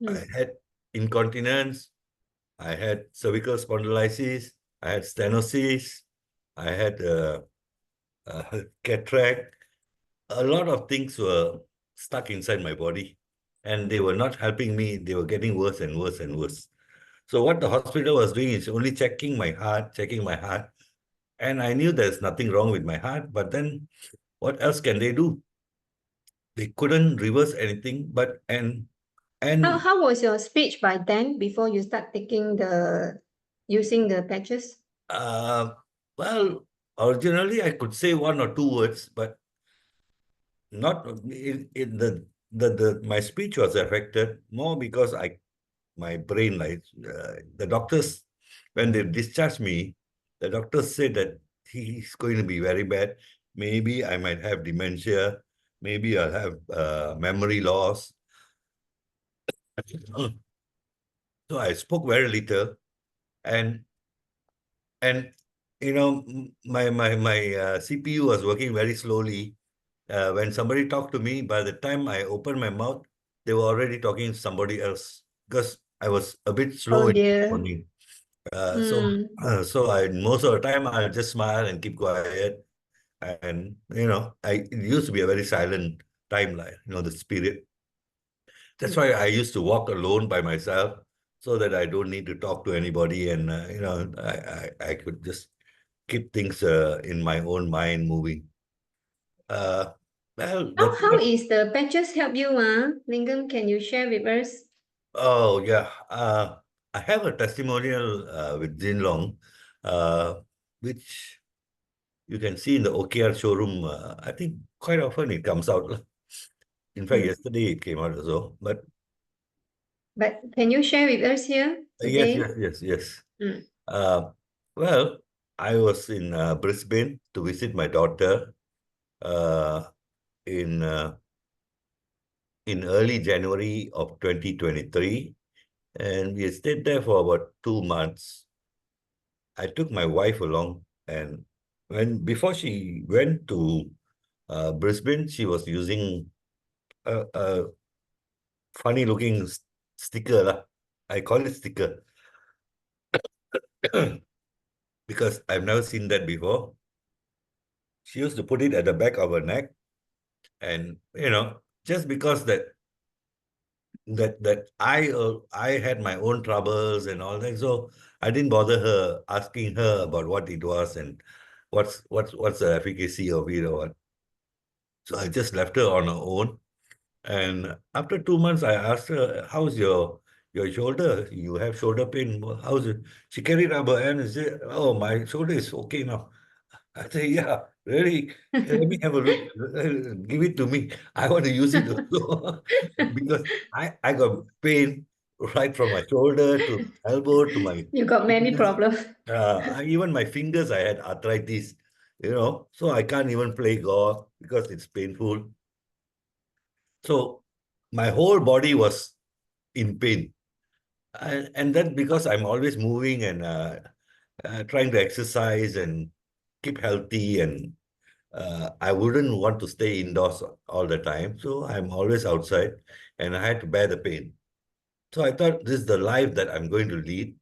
I had incontinence, I had cervical spondylitis, I had stenosis, I had cataract. A lot of things were stuck inside my body and they were not helping me. They were getting worse and worse and worse. So what the hospital was doing is only checking my heart. And I knew there's nothing wrong with my heart, but then what else can they do? They couldn't reverse anything, How was your speech by then before you start using the patches? well, originally I could say one or two words, but not in my speech was affected more because my brain, like the doctors, when they discharged me, the doctors said that he's going to be very bad. Maybe I might have dementia. Maybe I'll have memory loss. So I spoke very little, and my CPU was working very slowly. When somebody talked to me, by the time I opened my mouth, they were already talking to somebody else because I was a bit slow Oh in dear. responding. So I most of the time I'll just smile and keep quiet. And it used to be a very silent time, like the spirit. That's why I used to walk alone by myself so that I don't need to talk to anybody, and I could just keep things in my own mind moving. Well, How is the patches help you, Lincoln? Can you share with us? Oh yeah, I have a testimonial with Jin Long, which you can see in the OKR showroom. I think quite often it comes out. In fact, yesterday it came out as well. But can you share with us here today? yes. Well, I was in Brisbane to visit my daughter uh, in early January of 2023, and we stayed there for about 2 months. I took my wife along, and before she went to Brisbane, she was using a funny looking sticker lah. I call it sticker because I've never seen that before. She used to put it at the back of her neck, and just because that I had my own troubles and all that, so I didn't bother her asking her about what it was and what's the efficacy of it or what. So I just left her on her own. And after 2 months, I asked her, "How's your shoulder? You have shoulder pain. How's it?" She carried up her hand and said, "Oh, my shoulder is okay now." I said, "Yeah, really? Let me have a look. Give it to me. I want to use it also." Because I got pain right from my shoulder to elbow to my You got many fingers. problems. Even my fingers, I had arthritis, so I can't even play golf because it's painful. So my whole body was in pain. And that because I'm always moving and trying to exercise and keep healthy, and I wouldn't want to stay indoors all the time. So I'm always outside and I had to bear the pain. So I thought this is the life that I'm going to lead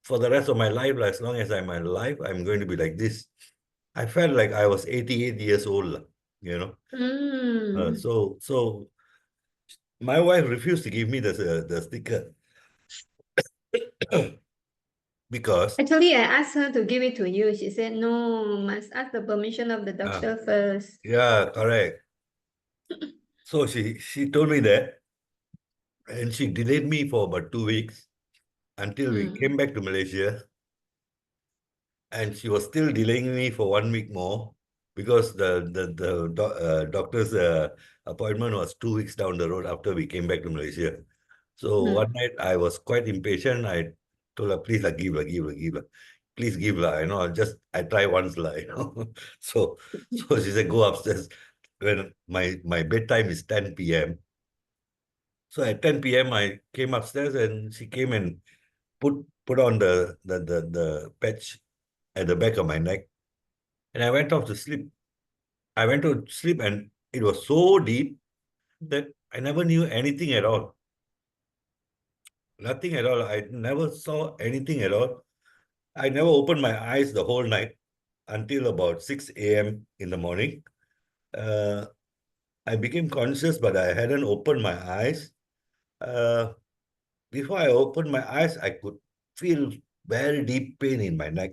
for the rest of my life. As long as I'm alive, I'm going to be like this. I felt like I was 88 years old, So my wife refused to give me the sticker because Actually, I asked her to give it to you. She said, no, must ask the permission of the doctor first. yeah, correct. So she told me that, and she delayed me for about 2 weeks until we came back to Malaysia, and she was still delaying me for 1 week more because the doctor's appointment was 2 weeks down the road after we came back to Malaysia. So one night I was quite impatient. I told her, "Please, give her, please give her. I try once, So she said, "Go upstairs." When my bedtime is 10 p.m. So at 10 p.m. I came upstairs and she came and put on the patch, at the back of my neck. And I went off to sleep. I went to sleep and it was so deep that I never knew anything at all. Nothing at all. I never saw anything at all. I never opened my eyes the whole night until about 6 a.m. in the morning. I became conscious, but I hadn't opened my eyes. Before I opened my eyes, I could feel very deep pain in my neck.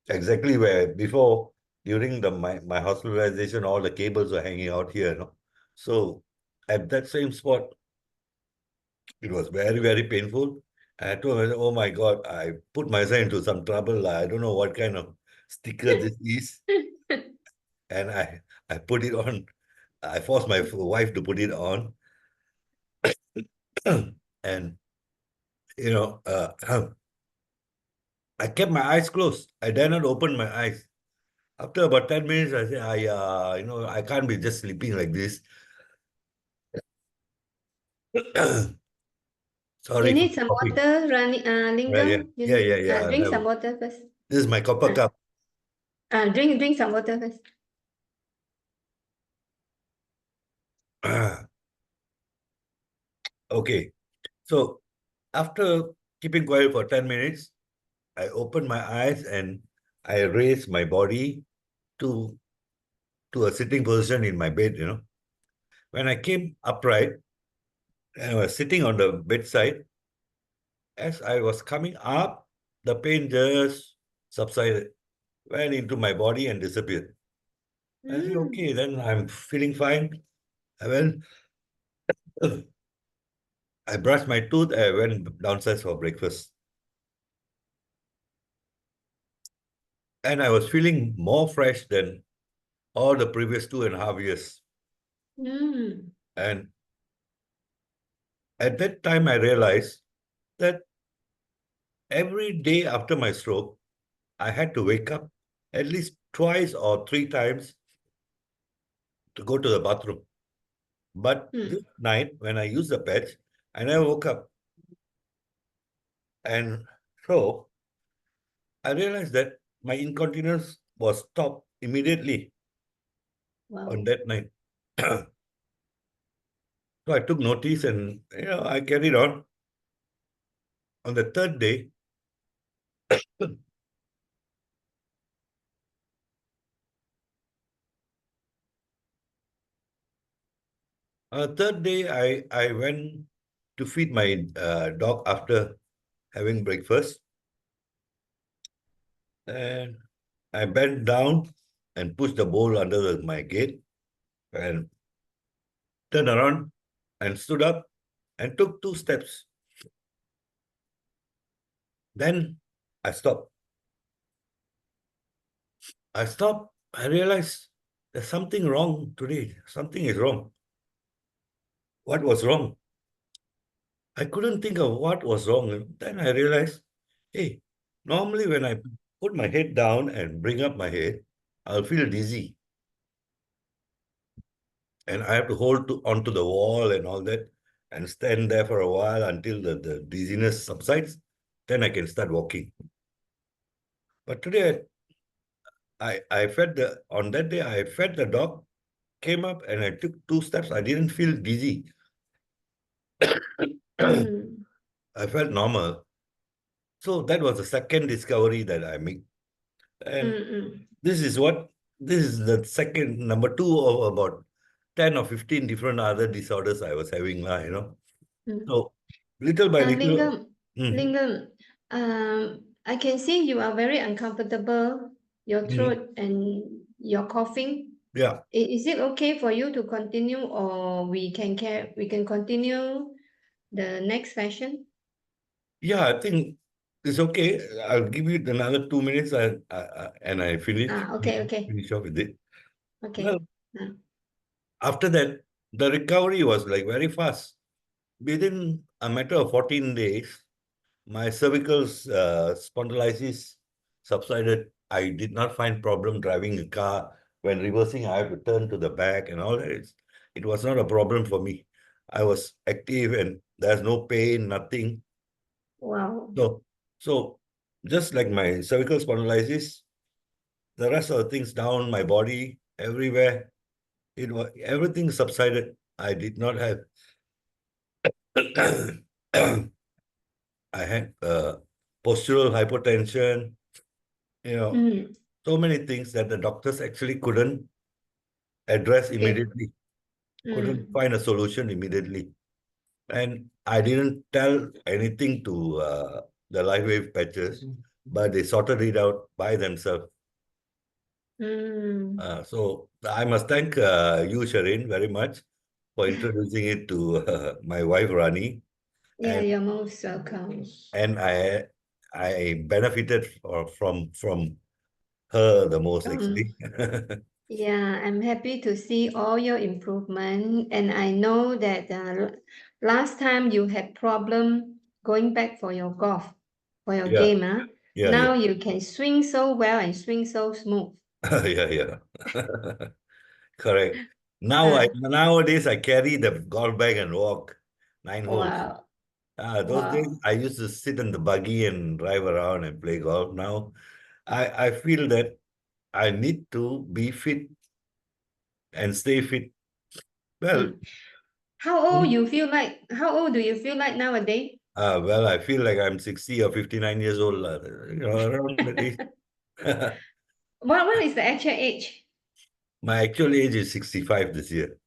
Exactly where before, during my hospitalization, all the cables were hanging out here. You know? So at that same spot, it was very, very painful. I told myself, oh my God, I put myself into some trouble. I don't know what kind of sticker this is. And I put it on. I forced my wife to put it on. And, you know, I kept my eyes closed. I dare not open my eyes. After about 10 minutes, I said, I can't be just sleeping like this. Sorry You for need some coughing. water, Yeah, Lingam. yeah. Drink some water first. This is my copper cup. Drink some water first. Okay. So after keeping quiet for 10 minutes, I opened my eyes and I raised my body to a sitting position in my bed, you know. When I came upright and I was sitting on the bedside, as I was coming up, the pain just subsided, went into my body and disappeared. I said, okay, then I'm feeling fine. I went, I brushed my tooth, I went downstairs for breakfast. And I was feeling more fresh than all the previous 2.5 years. And at that time, I realized that every day after my stroke, I had to wake up at least twice or 3 times to go to the bathroom. But this night, when I used the patch, I never woke up. And so I realized that my incontinence was stopped immediately on that night. So I took notice and I carried on. On the third day, I went to feed my dog after having breakfast. And I bent down and pushed the bowl under my gate and turned around and stood up and took 2 steps. Then I stopped. I realized there's something wrong today. Something is wrong. What was wrong? I couldn't think of what was wrong. Then I realized, hey, normally when I put my head down and bring up my head, I'll feel dizzy. And I have to hold onto the wall and all that and stand there for a while until the dizziness subsides. Then I can start walking. But today, I fed on that day, I fed the dog, came up and I took 2 steps. I didn't feel dizzy. I felt normal. So that was the second discovery that I made. And this is the second, number 2 of about 10 or 15 different other disorders I was having now, So little by little. Lingam, I can see you are very uncomfortable, your throat and your coughing. Yeah. Is it okay for you to continue, or we can continue the next session? Yeah, I think it's okay. I'll give you another 2 minutes and I finish off with it. Okay. Well, after that, the recovery was like very fast. Within a matter of 14 days, my cervical spondylitis subsided. I did not find problem driving a car. When reversing, I have to turn to the back and all that. It was not a problem for me. I was active and there's no pain, nothing. Wow. So just like my cervical spondylitis, the rest of the things down my body, everywhere, everything subsided. I did not have I had postural hypotension, so many things that the doctors actually couldn't address immediately, couldn't find a solution immediately. And I didn't tell anything to the Lifewave patches, but they sorted it out by themselves. So I must thank you, Shireen, very much for introducing it to my wife, Rani. Yeah, And, you're most welcome. and I benefited from her the most, actually. Yeah, I'm happy to see all your improvement. And I know that last time you had problem going back for your golf, for your Yeah, game. yeah, Now yeah. you can swing so well and swing so smooth. Yeah, yeah. Correct. Nowadays I carry the golf bag and walk 9 holes. Wow. Those days Wow. I used to sit in the buggy and drive around and play golf. Now I feel that I need to be fit and stay fit. Well, How old how old do you feel like nowadays? I feel like I'm 60 or 59 years old, around that age. What is the actual age? My actual age is 65 this year.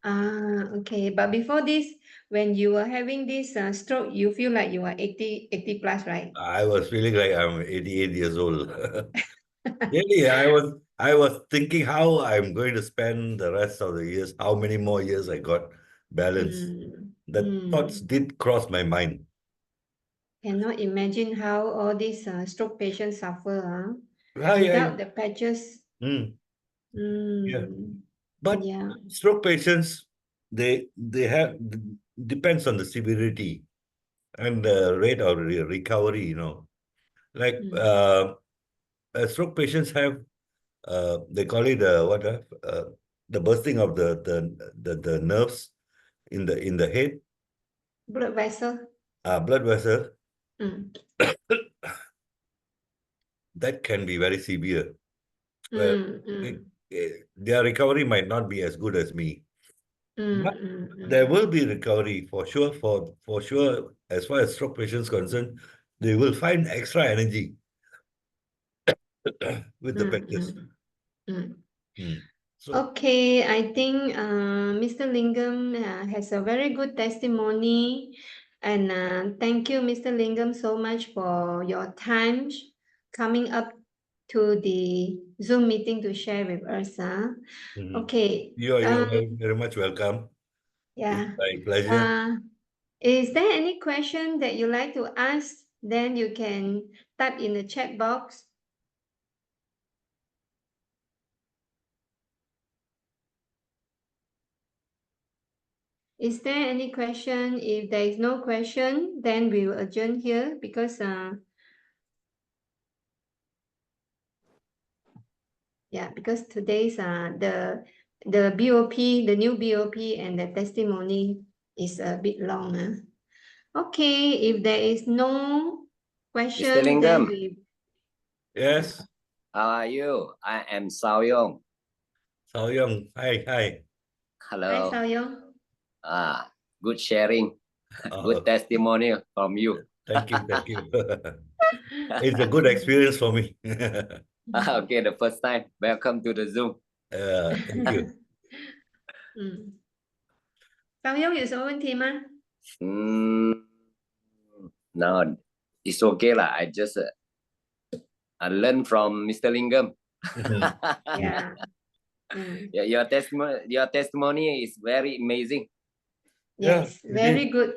Okay. But before this, when you were having this stroke, you feel like you are 80 plus, right? I was feeling like I'm 88 years old. Really, I was thinking how I'm going to spend the rest of the years, how many more years I got balanced. The thoughts did cross my mind. Cannot imagine how all these stroke patients suffer I, without the patches. yeah. Mm, But yeah. stroke patients, they have depends on the severity and the rate of recovery, Like stroke patients have they call it the bursting of the nerves in the head, Blood vessel. blood vessel. Mm. That can be very severe. Well, Mm, their recovery might not be as good as me, but there mm. will be recovery for sure. For sure, as far as stroke patients concerned, they will find extra energy with the patches. So Okay, I think Mr. Lingam has a very good testimony. And thank you, Mr. Lingam, so much for your time coming up to the Zoom meeting to share with us. Okay. you're very much welcome. It's Yeah. my pleasure. Is there any question that you like to ask? Then you can type in the chat box. Is there any question? If there is no question, then we will adjourn here because because today's the BOP, the new BOP and the testimony is a bit long. Okay, if there is no Mr. question, then Lingam, we Yes, how are you? I am Sao Yong. Sao Young. Hi. Hi Hello. Sao Yong. Good sharing, good testimonial from you. Thank you. It's a good experience for me. Okay, the first time. Welcome to the Zoom. Thank you. Sao Yong 有什么问题吗？ No, it's okay lah. I just I learned from Mr. Lingam. Yeah. Your testimony is very amazing. Yes, Yeah, very good.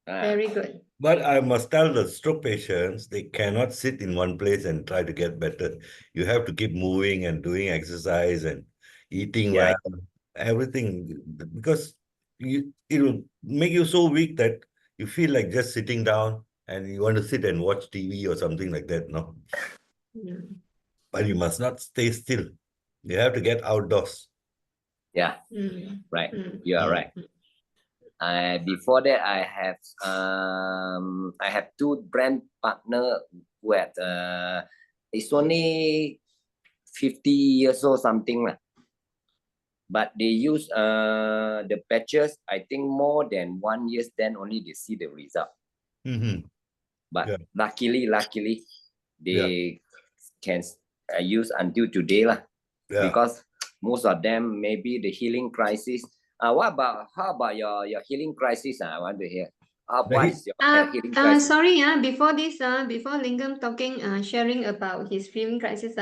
Ah. Very good. But I must tell the stroke patients, they cannot sit in one place and try to get better. You have to keep moving and doing exercise and eating Yeah. well, everything, because it will make you so weak that you feel like just sitting down and you want to sit and watch TV or something like that, no? But you must not stay still. You have to get outdoors. Yeah, right. You are right. Before that, I have two brand partner who had it's only 50 years old something lah. But they use the patches, I think more than 1 year, then only they see the result. But Yeah. luckily, Yeah. they can use until today lah. Yeah. Because most of them maybe the healing crisis. How about your healing crisis? I want to hear. What is your healing crisis? Sorry, before this, before Lingam talking, sharing about his healing crisis,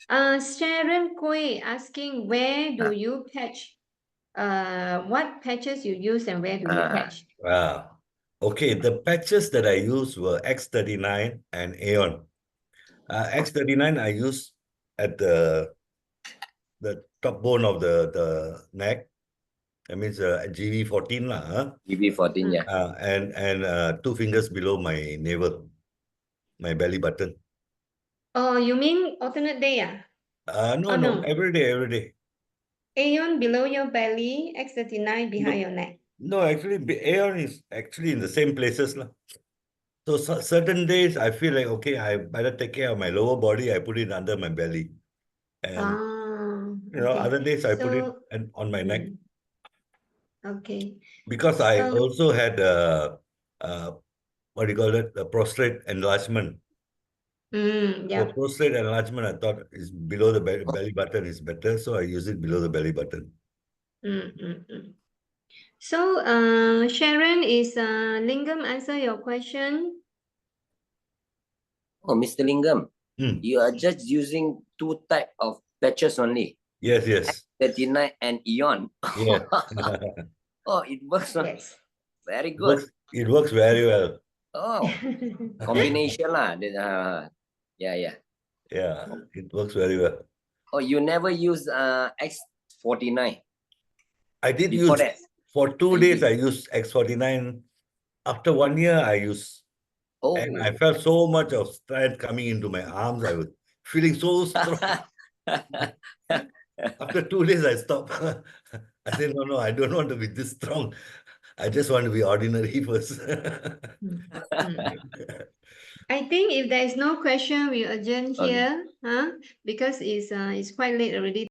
Sharon Kui asking, where do you patch? What patches you use and where do you patch? Okay, the patches that I used were X39 and Aeon. X39 I used at the top bone of the neck. That means GV14 lah. GV14, yeah. And 2 fingers below my navel, my belly button. Oh, you mean alternate day? No, every day. Aeon below your belly, X39 behind your neck. No, actually, Aeon is actually in the same places lah. So certain days I feel like, okay, I better take care of my lower body. I put it under my belly. And other days I put it on my neck. Okay. Because I also had what do you call it? A prostate enlargement. Yeah. For prostate enlargement, I thought is below the belly button is better, so I use it below the belly button. So, Sharon, is Lingam answer your question? Oh, Mr. Lingam, you are just using 2 type of patches only. Yes. X39 and Aeon. Yeah. Oh, it works. Yes. Very good. It works very well. Oh, combination lah. Yeah. Yeah, it works very well. Oh, you never use X49? I did Before use that. for 2 days. I used X49. After 1 year, I used, and I felt so much of strength coming into my arms. I was feeling so strong. After 2 days, I stopped. I said, no, I don't want to be this strong. I just want to be ordinary first. I think if there is no question, we adjourn here, because it's quite late already.